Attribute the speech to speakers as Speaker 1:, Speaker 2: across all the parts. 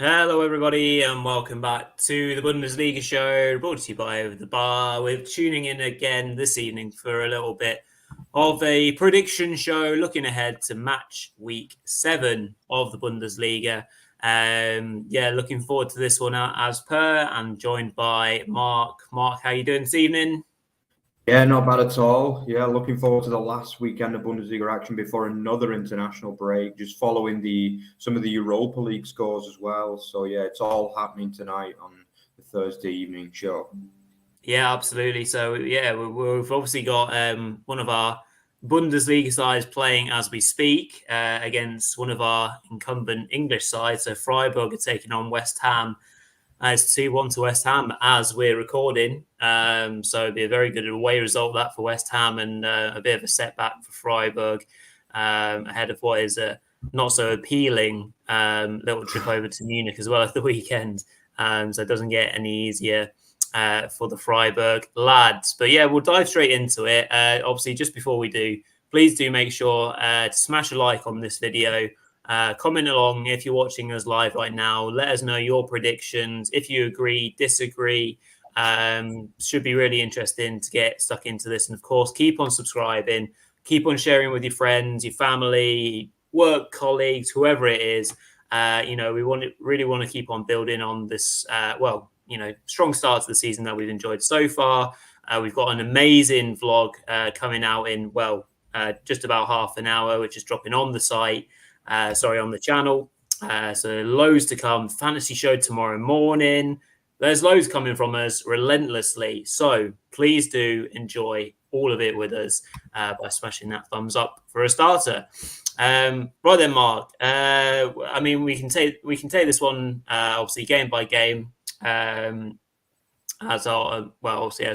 Speaker 1: Hello, everybody, and welcome back to the Bundesliga show, brought to you by Over the Bar. We're tuning in again this evening for a little bit of a prediction show, looking ahead to match week 7 of the Bundesliga. Looking forward to this one as per, and joined by Mark. Mark, how you doing this evening?
Speaker 2: Yeah, not bad at all. Yeah, looking forward to the last weekend of Bundesliga action before another international break, just following some of the Europa League scores as well. So yeah, it's all happening tonight on the Thursday evening show.
Speaker 1: Yeah, absolutely. So yeah, we've obviously got one of our Bundesliga sides playing as we speak against one of our incumbent English sides. So Freiburg are taking on West Ham. It's 2-1 to West Ham as we're recording. So it'd be a very good away result that for West Ham, and a bit of a setback for Freiburg ahead of what is a not so appealing little trip over to Munich as well at the weekend. So it doesn't get any easier for the Freiburg lads. But yeah, we'll dive straight into it. Obviously, just before we do, please do make sure to smash a like on this video. Comment along if you're watching us live right now. Let us know your predictions. If you agree, disagree. Should be really interesting to get stuck into this. And of course, keep on subscribing. Keep on sharing with your friends, your family, work colleagues, whoever it is. We really want to keep on building on this. Strong start to the season that we've enjoyed so far. We've got an amazing vlog coming out in just about half an hour, which is dropping on the site. On the channel. So loads to come. Fantasy show tomorrow morning. There's loads coming from us relentlessly. So please do enjoy all of it with us by smashing that thumbs up for a starter. Right then, Mark. We can take this one obviously game by game. As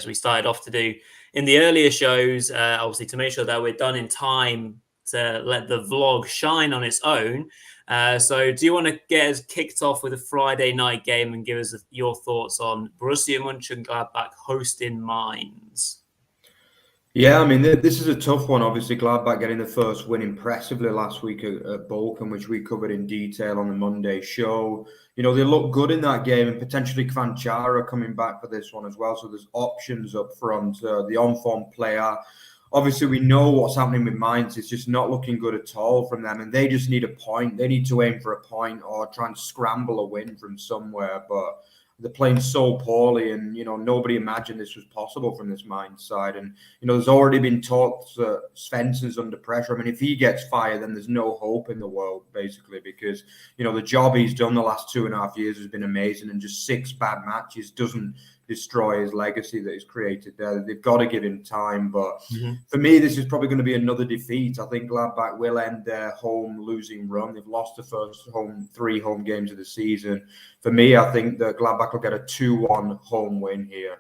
Speaker 1: we started off to do in the earlier shows, obviously to make sure that we're done in time to let the vlog shine on its own. So do you want to get us kicked off with a Friday night game and give us your thoughts on Borussia Mönchengladbach hosting Mainz?
Speaker 2: Yeah, I mean, this is a tough one. Obviously, Gladbach getting the first win impressively last week at Bochum, which we covered in detail on the Monday show. You know, they look good in that game, and potentially Kvanchara coming back for this one as well. So there's options up front. The on-form player. Obviously, we know what's happening with Mainz. It's just not looking good at all from them, and they just need a point. They need to aim for a point or try and scramble a win from somewhere, but they're playing so poorly, and nobody imagined this was possible from this Mainz side. And there's already been talks that Svensson's under pressure. I mean, if he gets fired, then there's no hope in the world, basically, because the job he's done the last 2.5 years has been amazing, and just 6 bad matches doesn't destroy his legacy that he's created there. They've got to give him time. But for me, this is probably going to be another defeat. I think Gladbach will end their home losing run. They've lost the first 3 home games of the season. For me, I think that Gladbach will get a 2-1 home win here.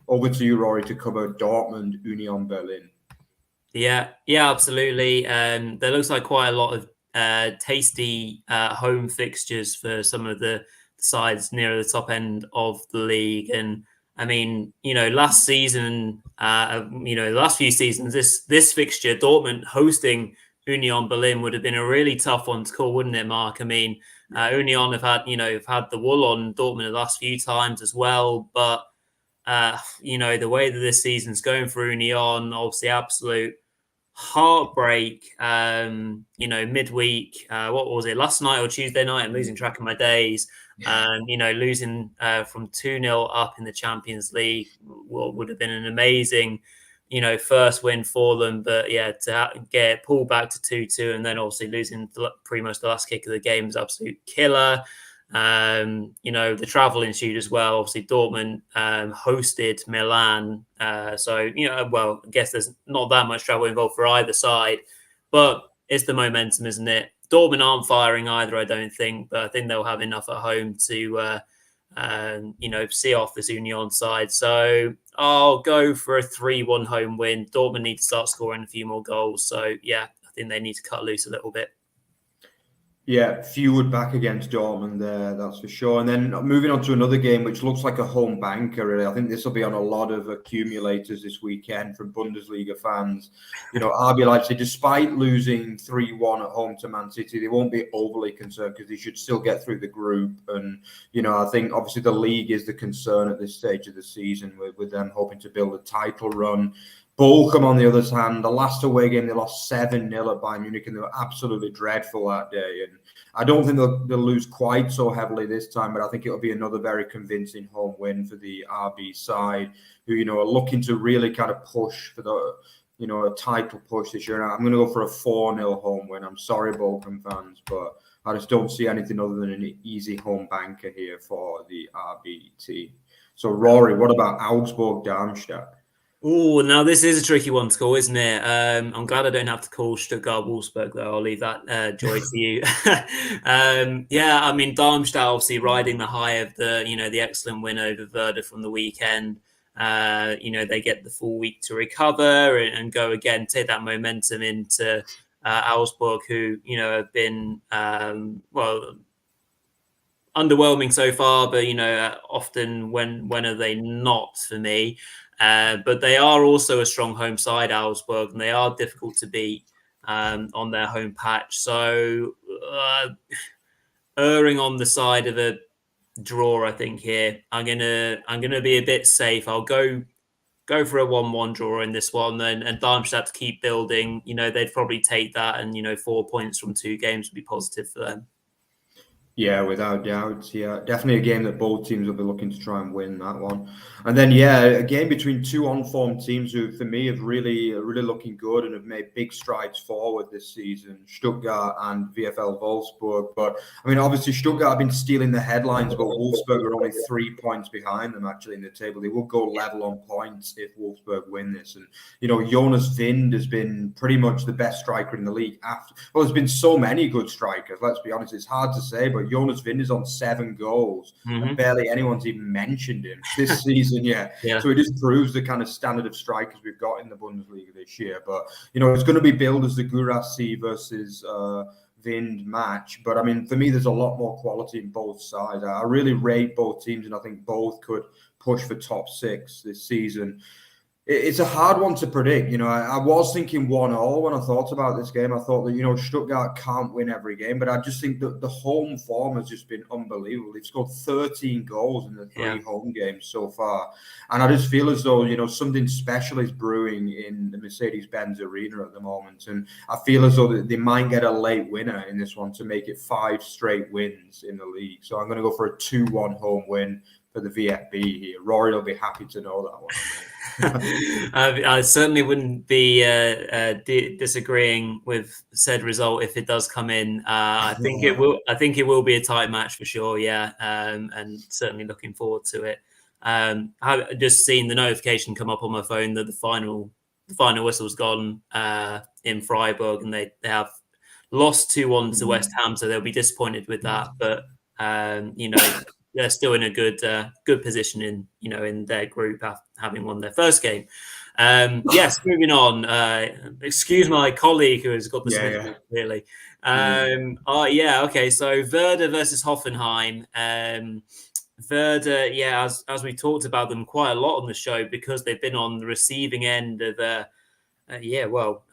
Speaker 2: Over to you, Rory, to cover Dortmund, Union Berlin.
Speaker 1: Yeah, absolutely. There looks like quite a lot of tasty home fixtures for some of the sides near the top end of the league. And I mean, last season, the last few seasons, this fixture, Dortmund hosting Union Berlin, would have been a really tough one to call, wouldn't it, Mark? I mean, Union have had the wool on Dortmund the last few times as well, but the way that this season's going for Union, obviously absolute heartbreak. Midweek, what was it, last night or Tuesday night? I'm losing track of my days. Losing from 2-0 up in the Champions League, what would have been an amazing, first win for them. But yeah, to get pulled back to 2-2 and then obviously losing pretty much the last kick of the game is absolute killer. The travel ensued as well. Obviously, Dortmund hosted Milan. I guess there's not that much travel involved for either side, but it's the momentum, isn't it? Dortmund aren't firing either, I don't think, but I think they'll have enough at home to, see off this Union side. So I'll go for a 3-1 home win. Dortmund need to start scoring a few more goals. So, yeah, I think they need to cut loose a little bit.
Speaker 2: Yeah, feud back against Dortmund there, that's for sure. And then moving on to another game, which looks like a home banker, really. I think this will be on a lot of accumulators this weekend from Bundesliga fans. RB Leipzig, despite losing 3-1 at home to Man City, they won't be overly concerned because they should still get through the group. And, I think obviously the league is the concern at this stage of the season with them hoping to build a title run. Bochum, on the other hand, the last away game, they lost 7-0 at Bayern Munich, and they were absolutely dreadful that day. And I don't think they'll lose quite so heavily this time, but I think it'll be another very convincing home win for the RB side, who, are looking to really kind of push for the, a title push this year. And I'm going to go for a 4-0 home win. I'm sorry, Bochum fans, but I just don't see anything other than an easy home banker here for the RB team. So, Rory, what about Augsburg, Darmstadt?
Speaker 1: Oh, now this is a tricky one to call, isn't it? I'm glad I don't have to call Stuttgart Wolfsburg, though. I'll leave that joy to you. I mean, Darmstadt obviously riding the high of the excellent win over Werder from the weekend. They get the full week to recover and go again, take that momentum into Augsburg, who have been underwhelming so far, but often when are they not for me? But they are also a strong home side, Augsburg, and they are difficult to beat on their home patch. So erring on the side of a draw, I think here. I'm gonna be a bit safe. I'll go for a 1-1 draw in this one, and Darmstadt to keep building. They'd probably take that, and 4 points from 2 games would be positive for them.
Speaker 2: Yeah, without doubt. Yeah, definitely a game that both teams will be looking to try and win that one. And then, a game between two on-form teams who, for me, have really looking good and have made big strides forward this season, Stuttgart and VfL Wolfsburg. But, I mean, obviously, Stuttgart have been stealing the headlines, but Wolfsburg are only 3 points behind them, actually, in the table. They will go level on points if Wolfsburg win this. And, Jonas Wind has been pretty much the best striker in the league after. Well, there's been so many good strikers, let's be honest. It's hard to say, but Jonas Wind is on 7 goals, and barely anyone's even mentioned him this season. Yeah. So it just proves the kind of standard of strikers we've got in the Bundesliga this year. But it's going to be billed as the Guirassy versus Wind match. But I mean, for me, there's a lot more quality in both sides. I really rate both teams, and I think both could push for top 6 this season. It's a hard one to predict. I was thinking 1-1 when I thought about this game. I thought that, Stuttgart can't win every game, but I just think that the home form has just been unbelievable. They've scored 13 goals in the 3 home games so far. And I just feel as though, something special is brewing in the Mercedes-Benz Arena at the moment. And I feel as though they might get a late winner in this one to make it 5 straight wins in the league. So I'm going to go for a 2-1 home win for the VfB here. Rory will be happy to know that one.
Speaker 1: I certainly wouldn't be disagreeing with said result if it does come in. I think it will. I think it will be a tight match for sure. Yeah, and certainly looking forward to it. I've just seen the notification come up on my phone that the final whistle's gone in Freiburg, and they have lost 2-1 to West Ham, so they'll be disappointed with that. But they're still in a good position in their group, having won their first game. Yes, moving on. Excuse my colleague who has got the sniffles, really. Okay. So Werder versus Hoffenheim. Werder, as we talked about them quite a lot on the show because they've been on the receiving end of a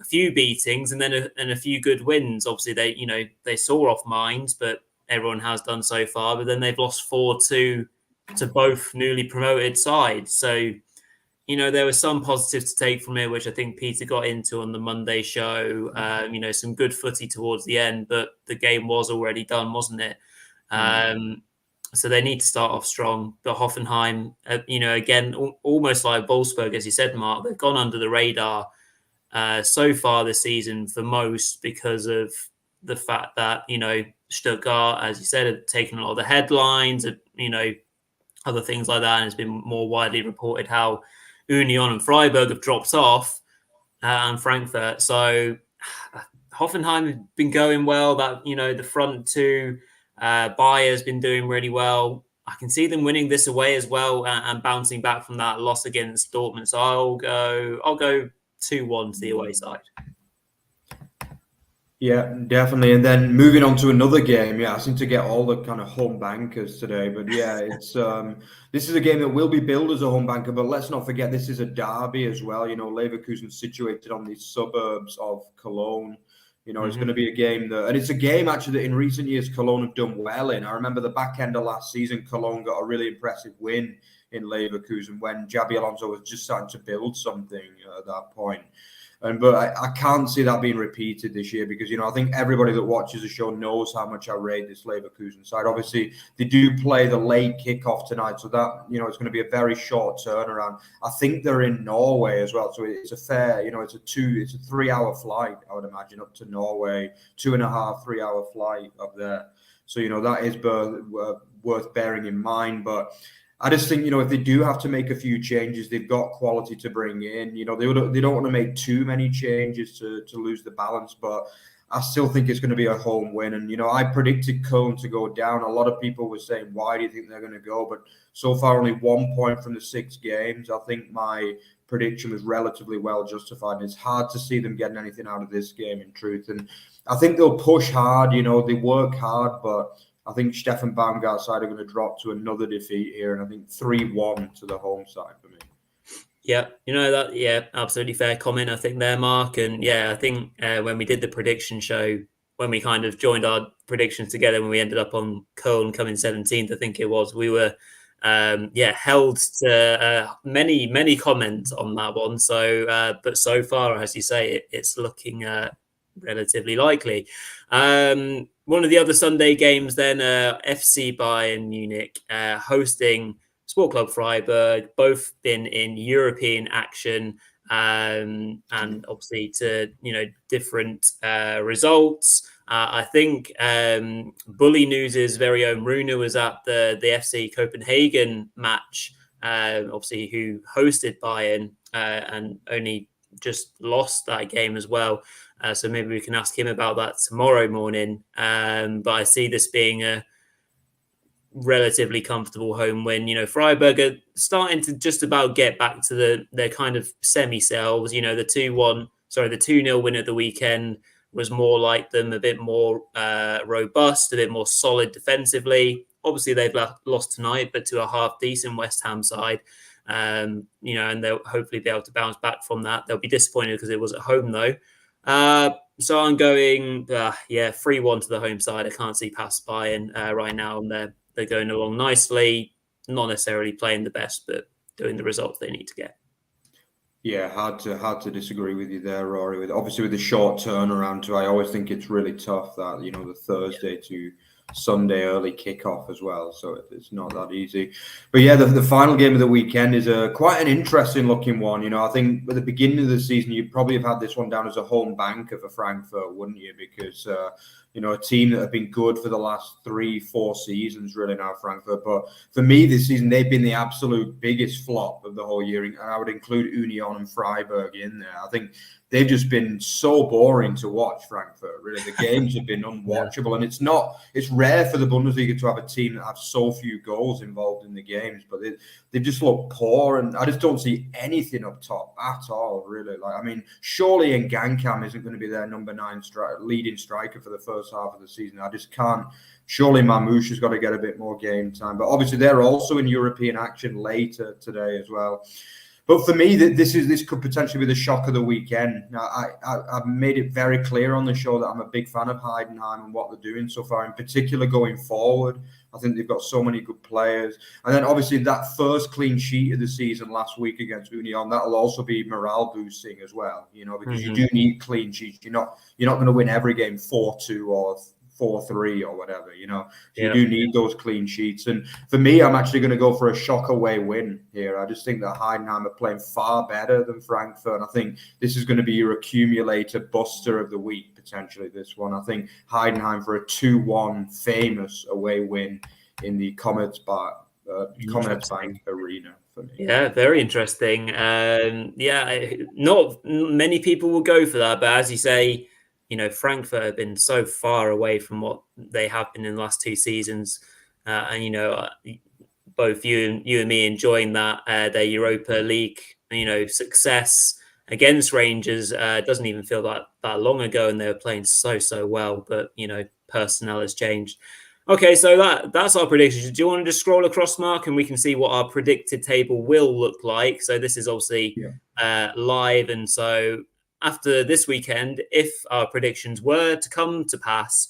Speaker 1: few beatings and then a few good wins. Obviously, they saw off Mainz, but everyone has done so far, but then they've lost 4-2 to both newly promoted sides. So, there were some positives to take from it, which I think Peter got into on the Monday show. Some good footy towards the end, but the game was already done, wasn't it? So they need to start off strong. But Hoffenheim, again, almost like Wolfsburg, as you said, Mark, they've gone under the radar so far this season for most because of the fact that, Stuttgart, as you said, have taken a lot of the headlines, other things like that. And it's been more widely reported how Union and Freiburg have dropped off and Frankfurt. So Hoffenheim have been going well. That, the front two, Bayer's been doing really well. I can see them winning this away as well and bouncing back from that loss against Dortmund. So I'll go 2-1 to the away side.
Speaker 2: Yeah, definitely. And then moving on to another game, I seem to get all the kind of home bankers today. But yeah, it's this is a game that will be billed as a home banker, but let's not forget this is a derby as well. Leverkusen situated on the suburbs of Cologne. It's going to be a game and it's a game actually that in recent years Cologne have done well in. I remember the back end of last season, Cologne got a really impressive win in Leverkusen when Xabi Alonso was just starting to build something at that point. But I can't see that being repeated this year because, I think everybody that watches the show knows how much I rate this Leverkusen side. Obviously, they do play the late kickoff tonight, so that, it's going to be a very short turnaround. I think they're in Norway as well, so it's a fair, it's a 3-hour flight, I would imagine, up to Norway, 2.5, 3-hour flight up there. So, that is worth bearing in mind, but I just think, if they do have to make a few changes, they've got quality to bring in. They don't want to make too many changes to lose the balance, but I still think it's going to be a home win. And, I predicted Köln to go down. A lot of people were saying, why do you think they're going to go? But so far, only 1 point from the 6 games. I think my prediction was relatively well justified. And it's hard to see them getting anything out of this game, in truth. And I think they'll push hard. They work hard, but I think Stefan Baumgart's side are going to drop to another defeat here, and I think 3-1 to the home side for me.
Speaker 1: Yeah, that. Yeah, absolutely fair comment. I think there, Mark, and I think when we did the prediction show, when we kind of joined our predictions together, when we ended up on Köln coming 17th, I think it was, we were held to many comments on that one. So, but so far, as you say, it's looking relatively likely. One of the other Sunday games then, FC Bayern Munich hosting Sport Club Freiburg, both been in European action and obviously to, different results. I think Bully News' very own Runa was at the FC Copenhagen match, obviously who hosted Bayern and only just lost that game as well. So maybe we can ask him about that tomorrow morning. But I see this being a relatively comfortable home win. Freiburg are starting to just about get back to their kind of semi-selves. The 2-0 win at the weekend was more like them, a bit more robust, a bit more solid defensively. Obviously, they've lost tonight, but to a half-decent West Ham side. And they'll hopefully be able to bounce back from that. They'll be disappointed because it was at home, though. So I'm going, 3-1 to the home side. I can't see past Bayern right now, and they're going along nicely. Not necessarily playing the best, but doing the results they need to get.
Speaker 2: Yeah, hard to disagree with you there, Rory. Obviously, with the short turnaround too, I always think it's really tough that the Thursday to Sunday early kickoff as well, so it's not that easy. But yeah, the final game of the weekend is quite an interesting looking one. I think at the beginning of the season you'd probably have had this one down as a home banker for Frankfurt, wouldn't you? Because a team that have been good for the last 3-4 seasons really now, Frankfurt. But for me this season they've been the absolute biggest flop of the whole year, and I would include Union and Freiburg in there. I think they've just been so boring to watch, Frankfurt. Really, the games have been unwatchable, and it's rare for the Bundesliga to have a team that have so few goals involved in the games. But they just look poor, and I just don't see anything up top at all. Really, surely Ngankam isn't going to be their number 9 leading striker for the first half of the season. I just can't. Surely Mamouche has got to get a bit more game time. But obviously, they're also in European action later today as well. But for me, this could potentially be the shock of the weekend. Now, I've made it very clear on the show that I'm a big fan of Heidenheim and what they're doing so far, in particular going forward. I think they've got so many good players. And then obviously that first clean sheet of the season last week against Union, that'll also be morale boosting as well, because you do need clean sheets. You're not going to win every game 4-2 or 4-3 or whatever, You do need those clean sheets. And for me, I'm actually going to go for a shock away win here. I just think that Heidenheim are playing far better than Frankfurt. I think this is going to be your accumulator buster of the week, potentially, this one. I think Heidenheim for a 2-1 famous away win in the Commerzbank Arena.
Speaker 1: Yeah, very interesting. Not many people will go for that, but as you say, Frankfurt have been so far away from what they have been in the last 2 seasons. And, both you and me enjoying that, their Europa League, success against Rangers. It doesn't even feel that long ago, and they were playing so well. But personnel has changed. Okay, so that's our predictions. Do you want to just scroll across, Mark, and we can see what our predicted table will look like? So this is obviously live, and so after this weekend, if our predictions were to come to pass,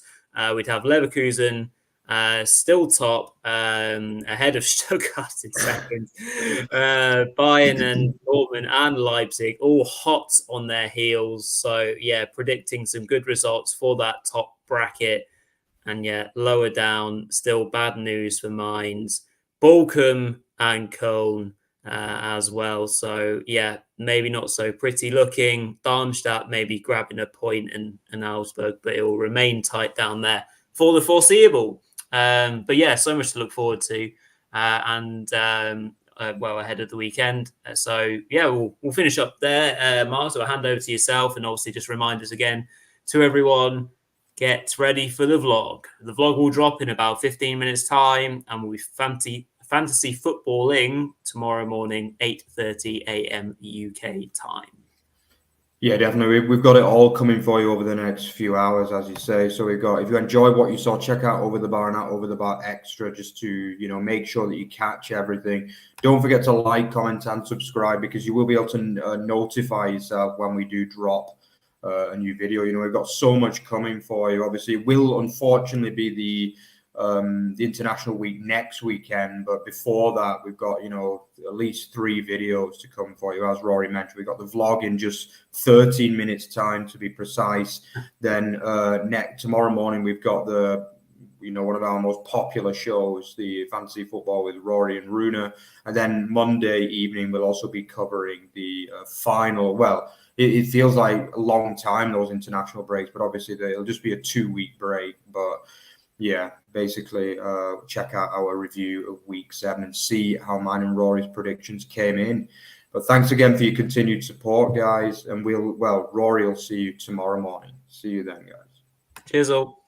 Speaker 1: we'd have Leverkusen still top, ahead of Stuttgart in second. Bayern and Dortmund and Leipzig all hot on their heels. So, predicting some good results for that top bracket. And lower down, still bad news for Mainz, Bochum and Köln as well. So, maybe not so pretty looking. Darmstadt maybe grabbing a point and Augsburg, but it will remain tight down there for the foreseeable. But so much to look forward to, and ahead of the weekend. We'll finish up there, Mark. So I'll hand over to yourself, and obviously just reminders again to everyone: get ready for the vlog. The vlog will drop in about 15 minutes time, and we'll be fantasy footballing tomorrow morning, 8:30 a.m. UK time.
Speaker 2: Yeah, definitely. We've got it all coming for you over the next few hours, as you say. So we've got, if you enjoyed what you saw, check out Over the Bar and out Over the Bar Extra, just to, make sure that you catch everything. Don't forget to like, comment, and subscribe, because you will be able to notify yourself when we do drop a new video. We've got so much coming for you. Obviously, it will unfortunately be the international week next weekend, but before that, we've got at least 3 videos to come for you. As Rory mentioned, we've got the vlog in just 13 minutes time, to be precise. Then tomorrow morning, we've got one of our most popular shows, the Fantasy Football with Rory and Runa. And then Monday evening, we'll also be covering the final. Well, it feels like a long time, those international breaks, but obviously it'll just be a 2-week break. But basically check out our review of week 7 and see how mine and Rory's predictions came in. But thanks again for your continued support, guys. And Rory will see you tomorrow morning. See you then, guys.
Speaker 1: Cheers all.